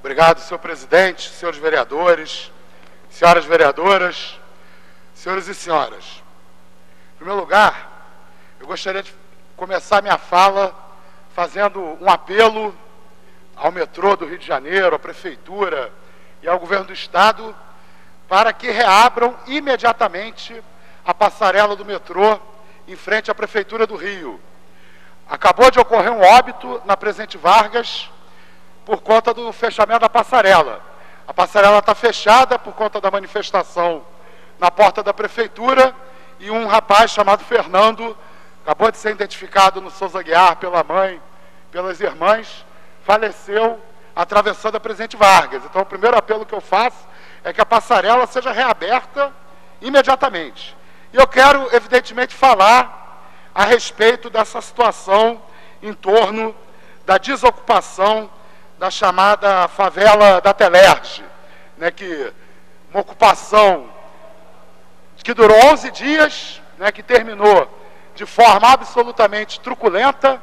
Obrigado, senhor presidente, senhores vereadores, senhoras vereadoras, senhores e senhoras. Em primeiro lugar, eu gostaria de começar minha fala fazendo um apelo ao metrô do Rio de Janeiro, à Prefeitura e ao Governo do Estado para que reabram imediatamente a passarela do metrô em frente à Prefeitura do Rio. Acabou de ocorrer um óbito na Presidente Vargas por conta do fechamento da passarela. A passarela está fechada por conta da manifestação na porta da Prefeitura e um rapaz chamado Fernando, acabou de ser identificado no Souza Aguiar pela mãe, pelas irmãs, faleceu atravessando a Presidente Vargas. Então, o primeiro apelo que eu faço é que a passarela seja reaberta imediatamente. E eu quero, evidentemente, falar a respeito dessa situação em torno da desocupação da chamada favela da Telerge, né, que uma ocupação que durou 11 dias, né, que terminou de forma absolutamente truculenta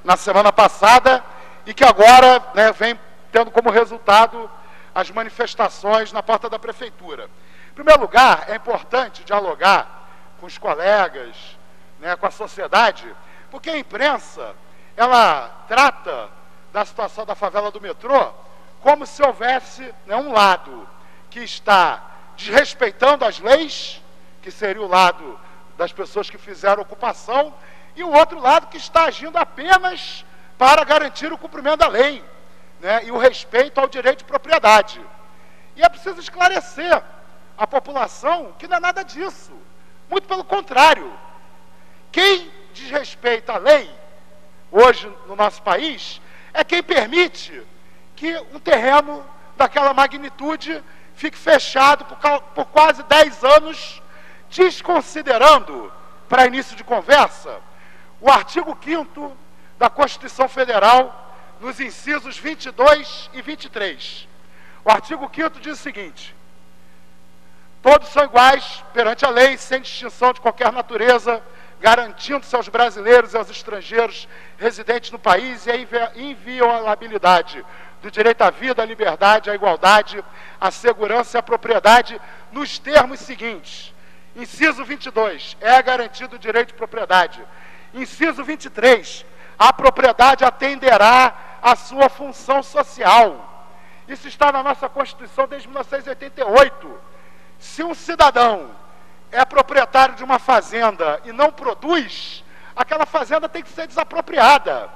na semana passada e que agora, né, vem tendo como resultado as manifestações na porta da Prefeitura. Em primeiro lugar, é importante dialogar com os colegas, né, com a sociedade, porque a imprensa, ela trata da situação da favela do metrô como se houvesse, né, um lado que está desrespeitando as leis, que seria o lado das pessoas que fizeram ocupação, e o outro lado que está agindo apenas para garantir o cumprimento da lei, né, e o respeito ao direito de propriedade. E é preciso esclarecer à população que não é nada disso. Muito pelo contrário. Quem desrespeita a lei, hoje no nosso país, é quem permite que um terreno daquela magnitude fique fechado por quase 10 anos, desconsiderando, para início de conversa, o artigo 5º da Constituição Federal, nos incisos 22 e 23. O artigo 5º diz o seguinte: todos são iguais perante a lei, sem distinção de qualquer natureza, garantindo-se aos brasileiros e aos estrangeiros residentes no país e a inviolabilidade do direito à vida, à liberdade, à igualdade, à segurança e à propriedade, nos termos seguintes. Inciso 22, é garantido o direito de propriedade. Inciso 23, a propriedade atenderá à sua função social. Isso está na nossa Constituição desde 1988. Se um cidadão é proprietário de uma fazenda e não produz, aquela fazenda tem que ser desapropriada.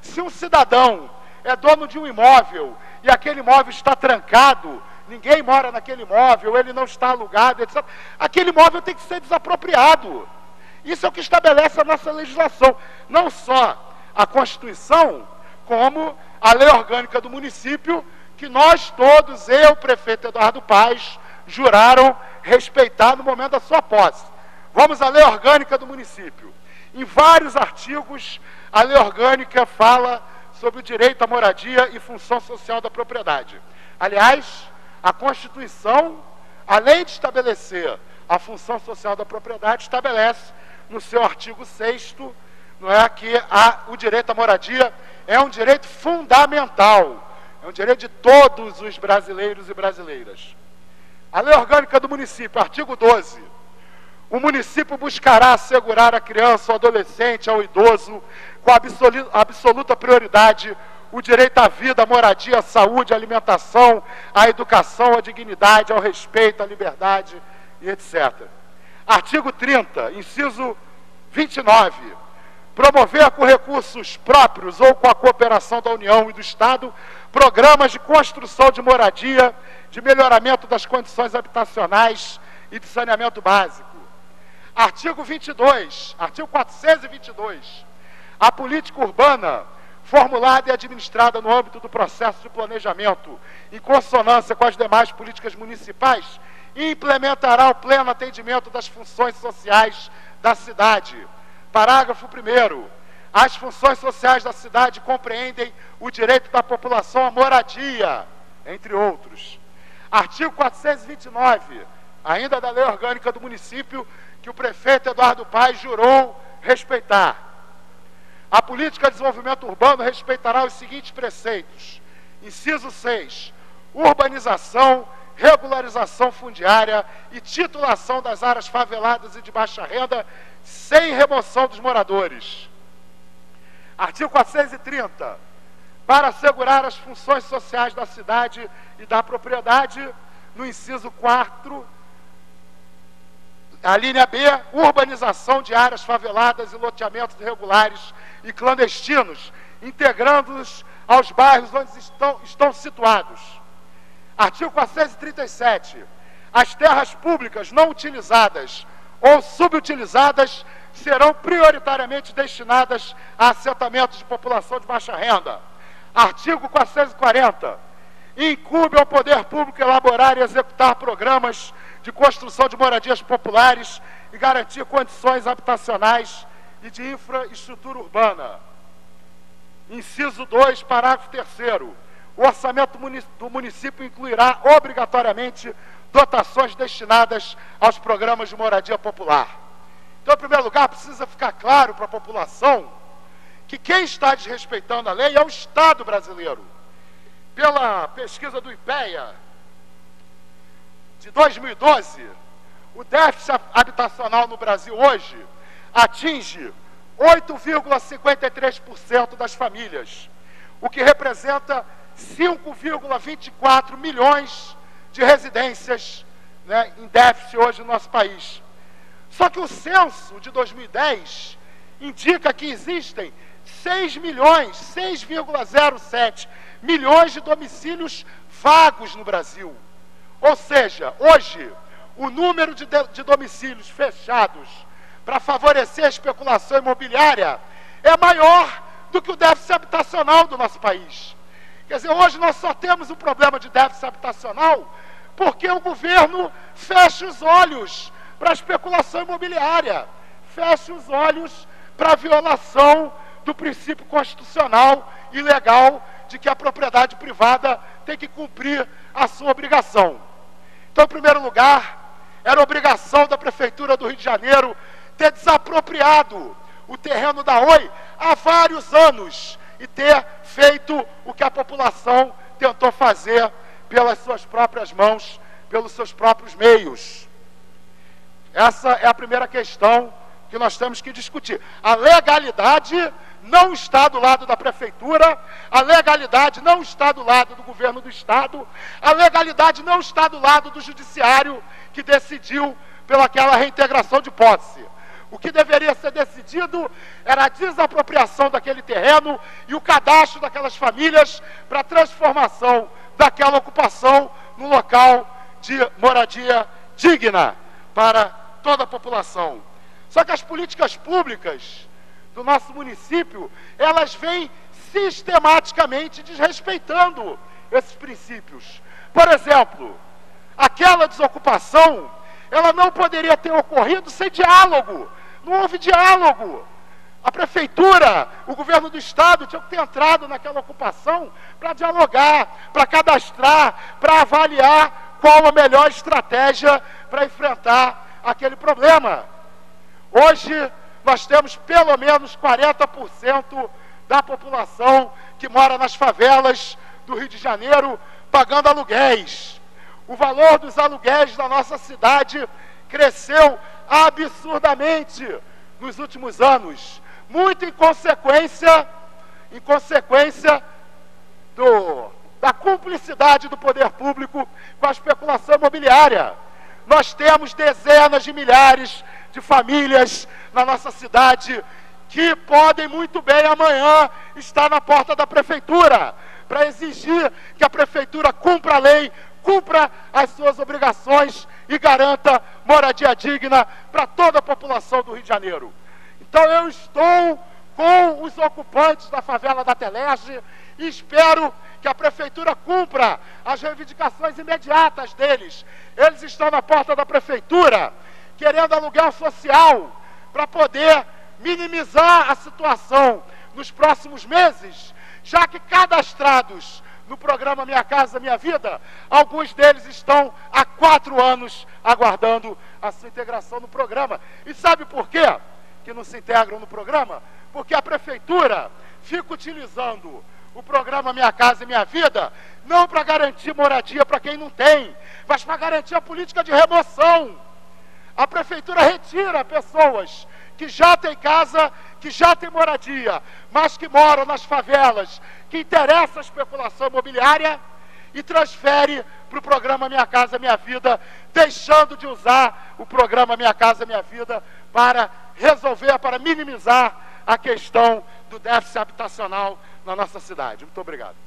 Se um cidadão é dono de um imóvel e aquele imóvel está trancado, ninguém mora naquele imóvel, ele não está alugado, etc., aquele imóvel tem que ser desapropriado. Isso é o que estabelece a nossa legislação. Não só a Constituição, como a lei orgânica do município, que nós todos, eu, prefeito Eduardo Paes, juraram respeitar no momento da sua posse. Vamos à lei orgânica do município. Em vários artigos, a lei orgânica fala sobre o direito à moradia e função social da propriedade. Aliás, a Constituição, além de estabelecer a função social da propriedade, estabelece no seu artigo 6º, não é, que o direito à moradia é um direito fundamental, é um direito de todos os brasileiros e brasileiras. A lei orgânica do município, artigo 12. O município buscará assegurar à criança, ao adolescente, ao idoso, com absoluta prioridade, o direito à vida, à moradia, à saúde, à alimentação, à educação, à dignidade, ao respeito, à liberdade e etc. Artigo 30, inciso 29. Promover com recursos próprios ou com a cooperação da União e do Estado programas de construção de moradia, de melhoramento das condições habitacionais e de saneamento básico. Artigo 22, artigo 422. A política urbana, formulada e administrada no âmbito do processo de planejamento, em consonância com as demais políticas municipais, implementará o pleno atendimento das funções sociais da cidade. Parágrafo 1º. As funções sociais da cidade compreendem o direito da população à moradia, entre outros. Artigo 429, ainda da lei orgânica do município, que o prefeito Eduardo Paes jurou respeitar. A política de desenvolvimento urbano respeitará os seguintes preceitos. Inciso 6. urbanização, regularização fundiária e titulação das áreas faveladas e de baixa renda, sem remoção dos moradores. Artigo 430. Para assegurar as funções sociais da cidade e da propriedade, no inciso 4, a linha B, urbanização de áreas faveladas e loteamentos irregulares e clandestinos, integrando-os aos bairros onde estão situados. Artigo 437. As terras públicas não utilizadas ou subutilizadas serão prioritariamente destinadas a assentamentos de população de baixa renda. Artigo 440. Incumbe ao poder público elaborar e executar programas de construção de moradias populares e garantir condições habitacionais e de infraestrutura urbana. Inciso 2, parágrafo 3º. O orçamento do município incluirá obrigatoriamente dotações destinadas aos programas de moradia popular. Então, em primeiro lugar, precisa ficar claro para a população que quem está desrespeitando a lei é o Estado brasileiro. Pela pesquisa do IPEA, de 2012, o déficit habitacional no Brasil hoje atinge 8,53% das famílias, o que representa 5,24 milhões de residências, né, em déficit hoje no nosso país. Só que o censo de 2010 indica que existem 6,07 milhões de domicílios vagos no Brasil. Ou seja, hoje, o número de domicílios fechados para favorecer a especulação imobiliária é maior do que o déficit habitacional do nosso país. Quer dizer, hoje nós só temos um problema de déficit habitacional porque o governo fecha os olhos para a especulação imobiliária, fecha os olhos para a violação do princípio constitucional e legal de que a propriedade privada tem que cumprir a sua obrigação. Então, em primeiro lugar, era obrigação da Prefeitura do Rio de Janeiro ter desapropriado o terreno da Oi há vários anos e ter feito o que a população tentou fazer pelas suas próprias mãos, pelos seus próprios meios. Essa é a primeira questão que nós temos que discutir. A legalidade não está do lado da Prefeitura, a legalidade não está do lado do governo do Estado, a legalidade não está do lado do Judiciário, que decidiu pelaquela reintegração de posse. O que deveria ser decidido era a desapropriação daquele terreno e o cadastro daquelas famílias para a transformação daquela ocupação num local de moradia digna para toda a população. Só que as políticas públicas do nosso município, elas vêm sistematicamente desrespeitando esses princípios. Por exemplo, aquela desocupação, ela não poderia ter ocorrido sem diálogo. Não houve diálogo. A Prefeitura, o governo do Estado tinha que ter entrado naquela ocupação para dialogar, para cadastrar, para avaliar qual a melhor estratégia para enfrentar aquele problema. Hoje, nós temos pelo menos 40% da população que mora nas favelas do Rio de Janeiro pagando aluguéis. O valor dos aluguéis da nossa cidade cresceu absurdamente nos últimos anos, muito em consequência da cumplicidade do poder público com a especulação imobiliária. Nós temos dezenas de milhares de famílias na nossa cidade que podem muito bem amanhã estar na porta da Prefeitura para exigir que a Prefeitura cumpra a lei, cumpra as suas obrigações e garanta moradia digna para toda a população do Rio de Janeiro. Então eu estou com os ocupantes da favela da Telege e espero que a Prefeitura cumpra as reivindicações imediatas deles. Eles estão na porta da Prefeitura querendo aluguel social para poder minimizar a situação nos próximos meses, já que cadastrados no programa Minha Casa Minha Vida, alguns deles estão há 4 anos aguardando a sua integração no programa. E sabe por quê que não se integram no programa? Porque a Prefeitura fica utilizando o programa Minha Casa Minha Vida, não para garantir moradia para quem não tem, mas para garantir a política de remoção. A prefeitura retira pessoas que já têm casa, que já têm moradia, mas que moram nas favelas, que interessa a especulação imobiliária, e transfere para o programa Minha Casa Minha Vida, deixando de usar o programa Minha Casa Minha Vida para resolver, para minimizar a questão do déficit habitacional na nossa cidade. Muito obrigado.